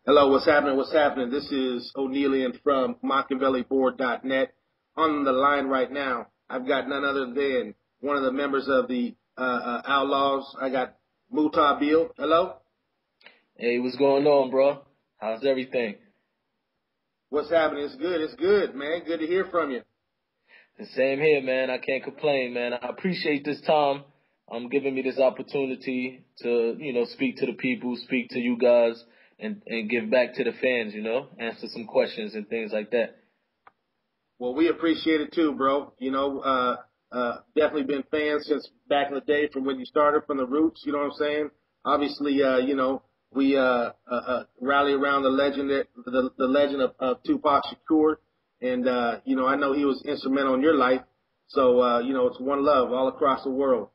Hello, what's happening? What's happening? This is O'Neillian from MachiavelliBoard.net. On the line right now, I've got none other than one of the members of the Outlaws. I got Mutabil. Hello? Hey, what's going on, bro? How's everything? What's happening? It's good, man. Good to hear from you. The same here, man. I can't complain, man. I appreciate this time. Giving me this opportunity to, speak to the people, speak to you guys, and give back to the fans, answer some questions and things like that. Well, we appreciate it too, bro. Definitely been fans since back in the day from when you started from the roots, you know what I'm saying? Obviously, we rally around the legend, the legend of Tupac Shakur. And, I know he was instrumental in your life. So, it's one love all across the world.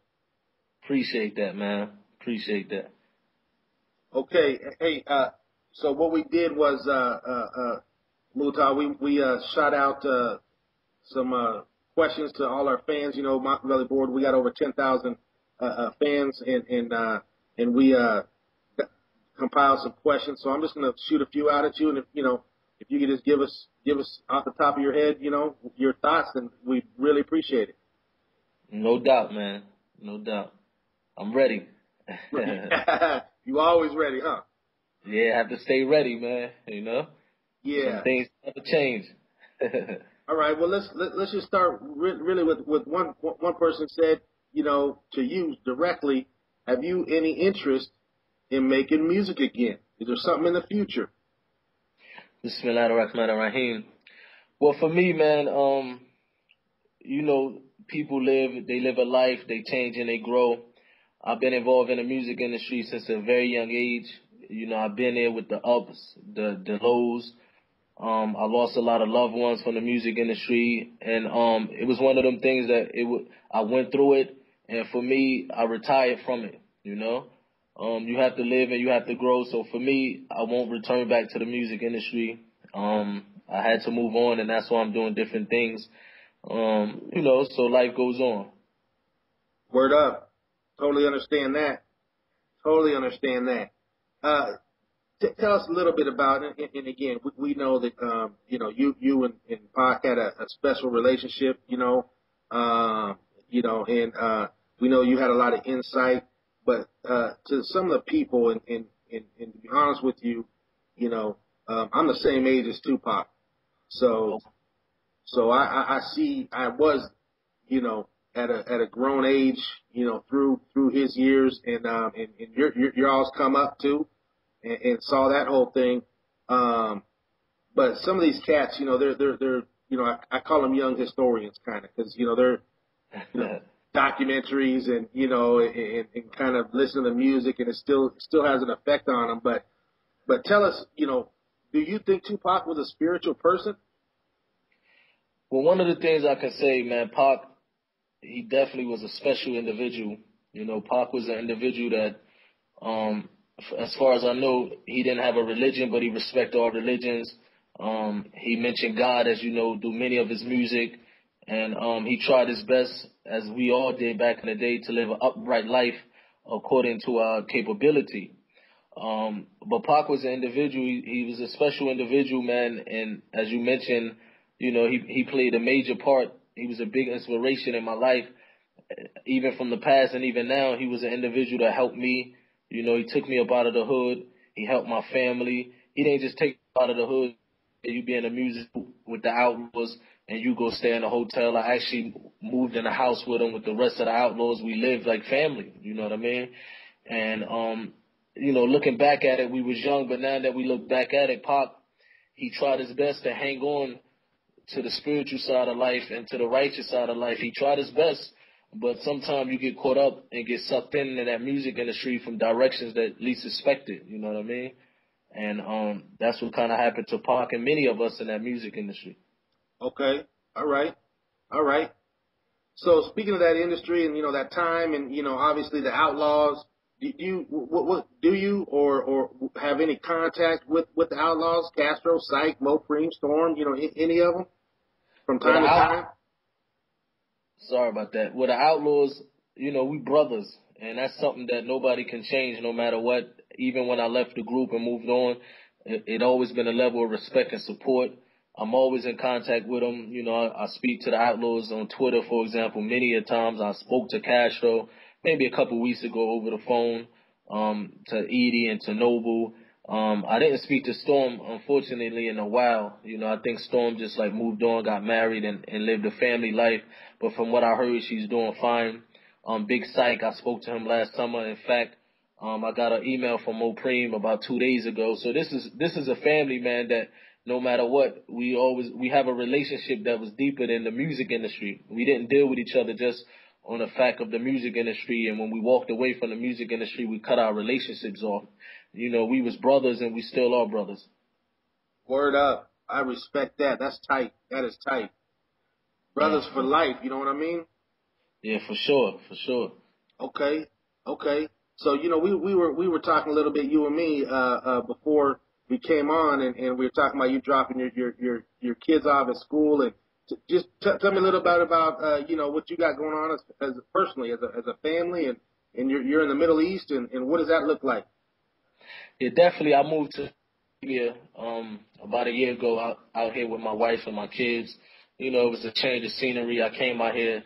Appreciate that, man. Appreciate that. Okay. Hey, so what we did was, Muta, we shot out some questions to all our fans. You know, Machiavelli Board, we got over 10,000 fans, and we compiled some questions. So I'm just going to shoot a few out at you, and if you could just give us off the top of your head, your thoughts, then we really appreciate it. No doubt, man. No doubt. I'm ready. You always ready, huh? Yeah, I have to stay ready, man. Yeah. Some things never change. All right. Well, let's just start really with one person said, to you directly, have you any interest in making music again? Is there something in the future? Bismillahirrahmanirrahim. Well, for me, man, people live a life, they change and they grow. I've been involved in the music industry since a very young age. I've been there with the ups, the lows. I lost a lot of loved ones from the music industry, and it was one of them things that I went through it, and for me, I retired from it. You have to live and you have to grow. So for me, I won't return back to the music industry. I had to move on, and that's why I'm doing different things. So life goes on. Word up. Totally understand that. Totally understand that. Tell us a little bit about it. And again, we know that, you and Pac had a special relationship, and we know you had a lot of insight. But to some of the people, and to be honest with you, I'm the same age as Tupac. So I see I was, at a grown age, through his years, and your all's come up too, and saw that whole thing. But some of these cats, they're I call them young historians, kind of, because they're documentaries and and kind of listen to music, and it still has an effect on them. But tell us, do you think Tupac was a spiritual person? Well, one of the things I can say, man, Pac, he definitely was a special individual. Pac was an individual that, as far as I know, he didn't have a religion, but he respected all religions. He mentioned God, as you know, through many of his music. And he tried his best, as we all did back in the day, to live an upright life according to our capability. But Pac was an individual. He was a special individual, man. And as you mentioned, he played a major part. He was a big inspiration in my life, even from the past and even now. He was an individual that helped me. He took me up out of the hood. He helped my family. He didn't just take me out of the hood. You be in the music with the Outlaws and you go stay in a hotel. I actually moved in a house with him with the rest of the Outlaws. We lived like family. You know what I mean? And, looking back at it, we was young, but now that we look back at it, Pac, he tried his best to hang on to the spiritual side of life and to the righteous side of life. He tried his best, but sometimes you get caught up and get sucked into that music industry from directions that least expected. You know what I mean? And that's what kind of happened to Pac and many of us in that music industry. Okay. All right. So speaking of that industry and that time and obviously the Outlaws, what do you or have any contact with the Outlaws? Castro, Psych, Mopreme, Storm, any of them from time to time? Sorry about that. With the Outlaws, we brothers, and that's something that nobody can change no matter what. Even when I left the group and moved on, it always been a level of respect and support. I'm always in contact with them. You know, I speak to the Outlaws on Twitter, for example. Many a times I spoke to Castro maybe a couple weeks ago over the phone, to Edie and to Noble. I didn't speak to Storm, unfortunately, in a while. You know, I think Storm just like moved on, got married, and lived a family life. But from what I heard, she's doing fine. Big Psych, I spoke to him last summer. In fact, I got an email from Mopreme about 2 days ago. So this is a family, man, that no matter what, we have a relationship that was deeper than the music industry. We didn't deal with each other just on the fact of the music industry, and when we walked away from the music industry, we cut our relationships off. You know, we was brothers, and we still are brothers. Word up. I respect that. That's tight. That is tight. Brothers for life, you know what I mean? Yeah, for sure, for sure. Okay. So, you know, we were talking a little bit, you and me, before we came on, and we were talking about you dropping your kids off at school, and just tell me a little bit about you know, what you got going on as personally as a family, and you're in the Middle East, and what does that look like? Yeah, definitely. I moved to Arabia about a year ago out here with my wife and my kids. You know, it was a change of scenery. I came out here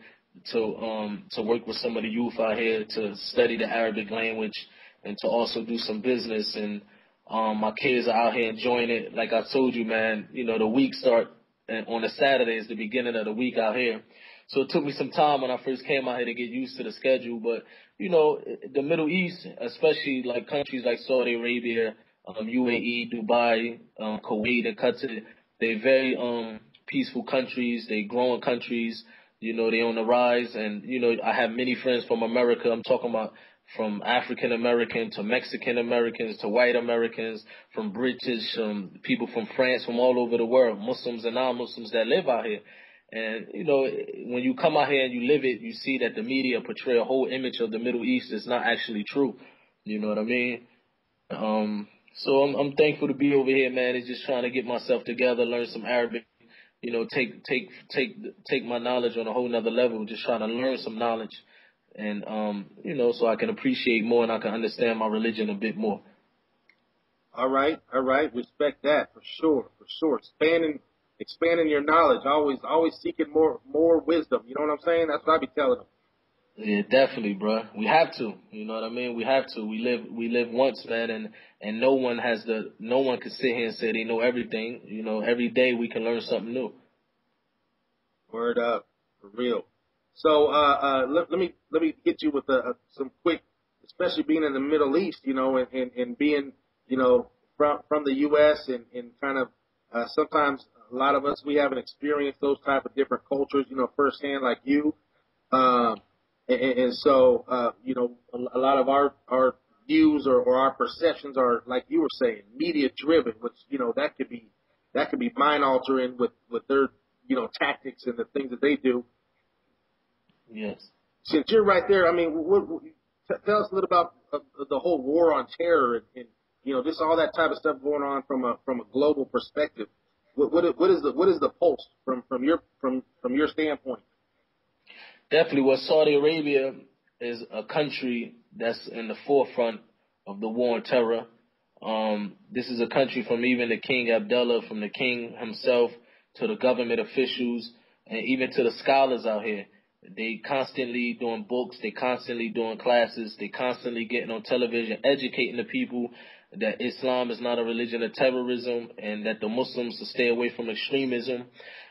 to work with some of the youth out here, to study the Arabic language, and to also do some business. And my kids are out here enjoying it. Like I told you, man, you know, the week start on a Saturday is the beginning of the week out here. So it took me some time when I first came out here to get used to the schedule. But, you know, the Middle East, especially like countries like Saudi Arabia, UAE, Dubai, Kuwait, and Qatar, they're very peaceful countries. They growing countries. You know, they on the rise. And, you know, I have many friends from America. I'm talking about from African American to Mexican Americans to white Americans, from British, people from France, from all over the world, Muslims and non-Muslims that live out here. And, you know, when you come out here and you live it, you see that the media portray a whole image of the Middle East that's not actually true. You know what I mean? So I'm thankful to be over here, man. It's just trying to get myself together, learn some Arabic, you know, take my knowledge on a whole nother level, just trying to learn some knowledge. And, you know, so I can appreciate more and I can understand my religion a bit more. All right. Respect that for sure. Expanding your knowledge. Always seeking more wisdom. You know what I'm saying? That's what I be telling them. Yeah, definitely, bro. We have to. You know what I mean? We have to. We live once, man, and no one can sit here and say they know everything. You know, every day we can learn something new. Word up, for real. So let me hit you with some quick, especially being in the Middle East, you know, and being, you know, from the U.S. and kind of sometimes a lot of us, we haven't experienced those type of different cultures, you know, firsthand like you. So, you know, a lot of our views or our perceptions are, like you were saying, media driven, which, you know, that could be mind altering with their, you know, tactics and the things that they do. Yes. Since you're right there, I mean, tell us a little about the whole war on terror and you know, just all that type of stuff going on from a global perspective. What is the pulse from your standpoint? Definitely. Well, Saudi Arabia is a country that's in the forefront of the war on terror. This is a country from even the King Abdullah, from the king himself to the government officials, and even to the scholars out here. They constantly doing books, they constantly doing classes, they constantly getting on television, educating the people that Islam is not a religion of terrorism and that the Muslims to stay away from extremism.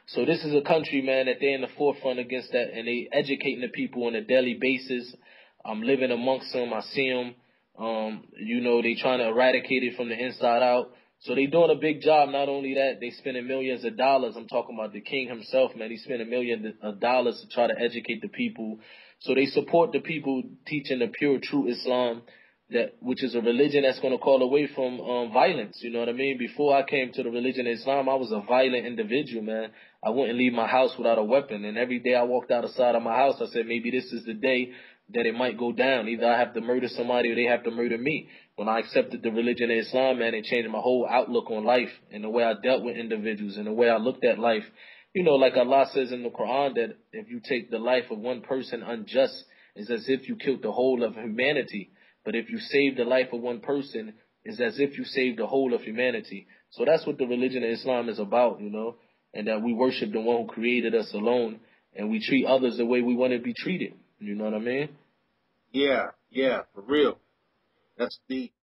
So this is a country, man, that they're in the forefront against that, and they educating the people on a daily basis. I'm living amongst them. I see them. You know, they trying to eradicate it from the inside out. So they doing a big job. Not only that, they spending millions of dollars. I'm talking about the king himself, man. He's spending millions of dollars to try to educate the people. So they support the people teaching the pure, true Islam, which is a religion that's going to call away from violence. You know what I mean? Before I came to the religion of Islam, I was a violent individual, man. I wouldn't leave my house without a weapon. And every day I walked outside of my house, I said, maybe this is the day that it might go down. Either I have to murder somebody or they have to murder me. When I accepted the religion of Islam, man, it changed my whole outlook on life and the way I dealt with individuals and the way I looked at life. You know, like Allah says in the Quran that if you take the life of one person unjust, it's as if you killed the whole of humanity. But if you save the life of one person, is as if you saved the whole of humanity. So that's what the religion of Islam is about, you know, and that we worship the one who created us alone, and we treat others the way we want to be treated. You know what I mean? Yeah, for real. That's deep.